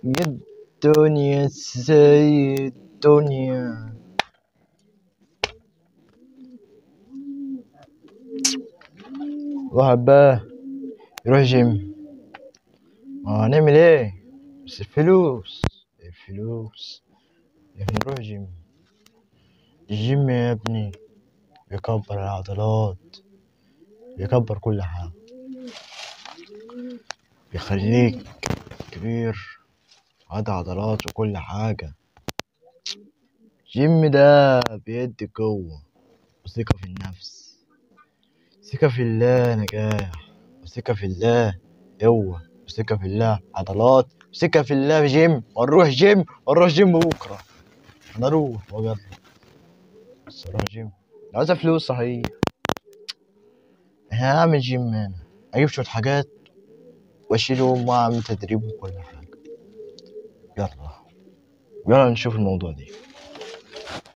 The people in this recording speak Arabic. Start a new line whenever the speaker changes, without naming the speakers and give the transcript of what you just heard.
يا الدنيا زي الدنيا. واحد بقى يروح جيم، هنعمل ايه؟ بس الفلوس يا ابني نروح جيم. الجيم يا ابني بيكبر العضلات، بيكبر كل حاجة، بيخليك كبير، عض عضلات وكل حاجة. الجيم ده بيدي قوة وثقة في النفس، ثقة في الله نجاح، وثقة في الله قوة، وثقة في الله عضلات، وثقة في الله جيم. ونروح جيم بكرة، هنروح وأجرب. بس أروح جيم عايزة فلوس صحيح. احنا هنعمل جيم هنا، أجيب شوية حاجات وأشيلهم وأعمل تدريب وكل حاجة. يلا نشوف الموضوع ده.